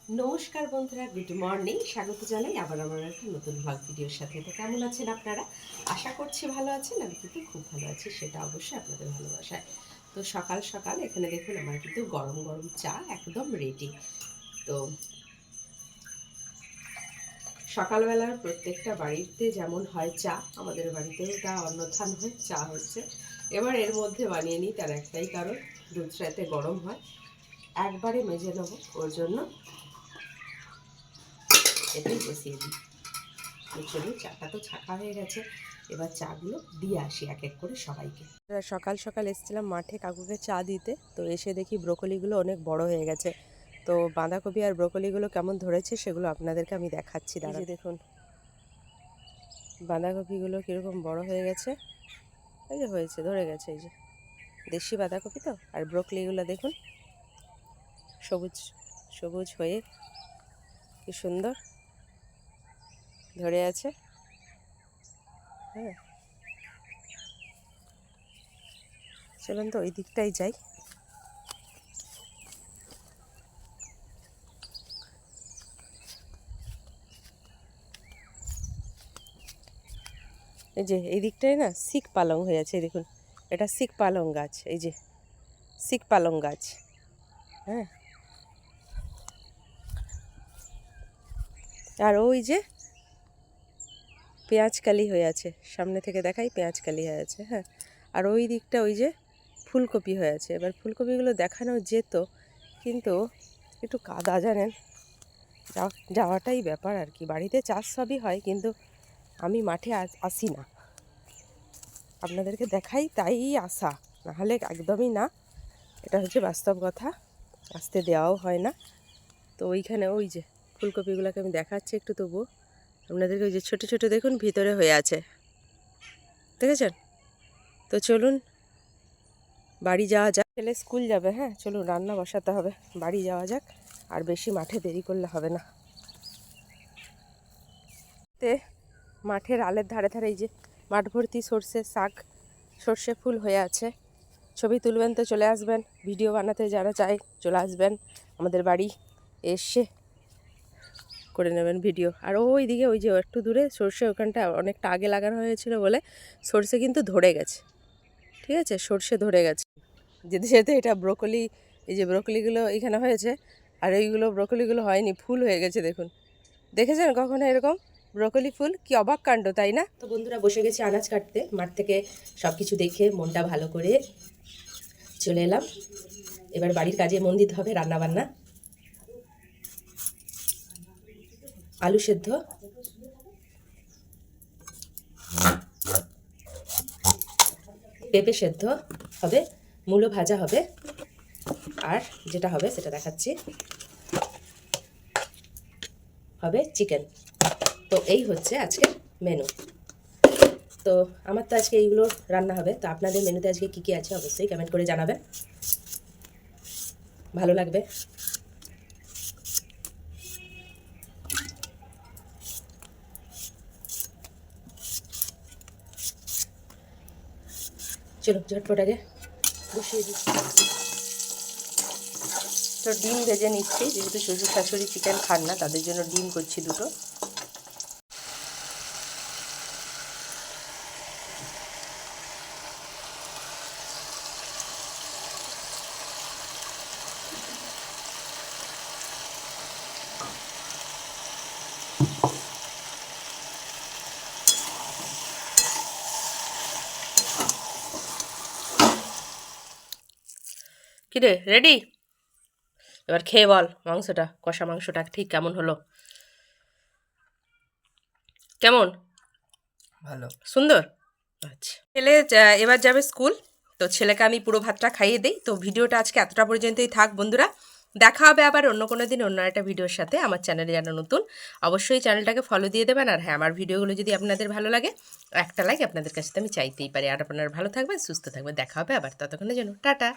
নমস্কার বন্ধুরা, good morning. স্বাগত জানাই আবার আমার একটা নতুন ব্লগ ভিডিওর সাথে। তো কেমন আছেন আপনারা? আশা করছি ভালো আছেন। আমি কিন্তু খুব ভালো আছি, সেটা অবশ্যই আপনাদের ভালোবাসায়। তো সকাল সকাল এখানে দেখুন আমার কিন্তু গরম গরম চা একদম রেডি। তো সকালবেলার প্রত্যেকটা বাড়িতে যেমন হয় চা, আমাদের বাড়িতেও তা অন্যথান হয়, চা হচ্ছে। এবার এর মধ্যে বানিয়ে নিই, তার একটাই কারণ, দুধটা যাতে গরম হয়। একবারে মেজে নেবো, ওর জন্য এটাই বসিয়ে দিই। চলুন, চাটা তো ছাকা হয়ে গেছে, এবার চাগুলো দিয়ে আসি এক এক করে সবাইকে। সকাল সকাল এসেছিলাম মাঠে কাকুকে চা দিতে, তো এসে দেখি ব্রোকলিগুলো অনেক বড় হয়ে গেছে। তো বাঁধাকপি আর ব্রোকলিগুলো কেমন ধরেছে সেগুলো আপনাদেরকে আমি দেখাচ্ছি। দাঁড়িয়ে দেখুন বাঁধাকপিগুলো কীরকম বড় হয়ে গেছে। এই যে হয়েছে, ধরে গেছে, এই যে দেশি বাঁধাকপি। তো আর ব্রোকলিগুলো দেখুন সবুজ সবুজ হয়ে কি সুন্দর ধরে আছে। হ্যাঁ, চলুন তো ওই দিকটাই যাই। এই যে এই দিকটায় না শিক পালং হয়ে আছে, দেখুন এটা শিক পালং গাছ, এই যে শিক পালং গাছ। হ্যাঁ, আর ওই যে পেঁয়াজকালি হয়ে আছে, সামনে থেকে দেখাই পেঁয়াজকালি হয়ে আছে। হ্যাঁ, আর ওই দিকটা ওই যে ফুলকপি হয়ে আছে। এবার ফুলকপিগুলো দেখানো যেত, কিন্তু একটু কাদা, জানেন, যাওয়াটাই ব্যাপার আর কি। বাড়িতে চাষ সবই হয়, কিন্তু আমি মাঠে আসি না, আপনাদেরকে দেখাই তাই আসা, নাহলে একদমই না। এটা হচ্ছে বাস্তব কথা, আসতে দেওয়াও হয় না। তো ওইখানে ওই যে ফুলকপিগুলোকে আমি দেখাচ্ছি একটু, তবুও আপনাদেরকে ওই যে ছোটো ছোটো দেখুন ভিতরে হয়ে আছে, দেখেছেন? তো চলুন বাড়ি যাওয়া যাক, ছেলে স্কুল যাবে। হ্যাঁ, চলুন রান্না বসাতে হবে, বাড়ি যাওয়া যাক, আর বেশি মাঠে দেরি করলে হবে না। তে মাঠের আলের ধারে ধারে এই যে মাঠ ভর্তি সর্ষে শাক, সর্ষে ফুল হয়ে আছে। ছবি তুলবেন তো চলে আসবেন, ভিডিও বানাতে যারা চায় চলে আসবেন আমাদের বাড়ি, এসে করে নেবেন ভিডিও। আর ওই দিকে ওই যে একটু দূরে সর্ষে, ওখানটা অনেকটা আগে লাগানো হয়েছিল বলে সর্ষে কিন্তু ধরে গেছে। ঠিক আছে, সর্ষে ধরে গেছে। যেতে যেতে এটা ব্রোকলি, এই যে ব্রোকলিগুলো এখানে হয়েছে, আর এইগুলো ব্রোকলিগুলো হয়নি, ফুল হয়ে গেছে। দেখুন, দেখেছেন কখনো এরকম ব্রোকলি ফুল? কি অবাক কাণ্ড, তাই না? তো বন্ধুরা, বসে গেছি আনাজ কাটতে। মাঠ থেকে সব কিছু দেখে মনটা ভালো করে চলে এলাম। এবার বাড়ির কাজে মন দিতে হবে, রান্না বান্না। আলু সেদ্ধ, পেঁপে সেদ্ধ হবে, মূলো ভাজা হবে, আর যেটা হবে সেটা দেখাচ্ছি, হবে চিকেন। তো এই হচ্ছে আজকের মেনু। তো আমার তো আজকে এইগুলো রান্না হবে। তো আপনাদের মেনুতে আজকে কী কী আছে অবশ্যই কমেন্ট করে জানাবেন, ভালো লাগবে। চলো ঝটপট আগে বসিয়ে দিই। তো ডিম ভেজে নিচ্ছি, যেহেতু শ্বশুর শাশুড়ি চিকেন খান না, তাদের জন্য ডিম করছি দুটো। কিরে, রেডি? এবার খেয়ে বল মাংসটা, কষা মাংসটা ঠিক কেমন হলো? কেমন? ভালো, সুন্দর। আচ্ছা, ছেলে এবার যাবে স্কুল, তো ছেলেকে আমি পুরো ভাতটা খাইয়ে দিই। তো ভিডিওটা আজকে এতটা পর্যন্তই থাক বন্ধুরা। দেখা হবে আবার অন্য কোনো দিন অন্য একটা ভিডিওর সাথে। আমার চ্যানেলে যারা নতুন, অবশ্যই চ্যানেলটাকে ফলো দিয়ে দেবেন। আর হ্যাঁ, আমার ভিডিওগুলো যদি আপনাদের ভালো লাগে, একটা লাইক আপনাদের কাছে তো আমি চাইতেই পারি। আর আপনারা ভালো থাকবেন, সুস্থ থাকবেন, দেখা হবে আবার, ততক্ষণের জন্য টাটা।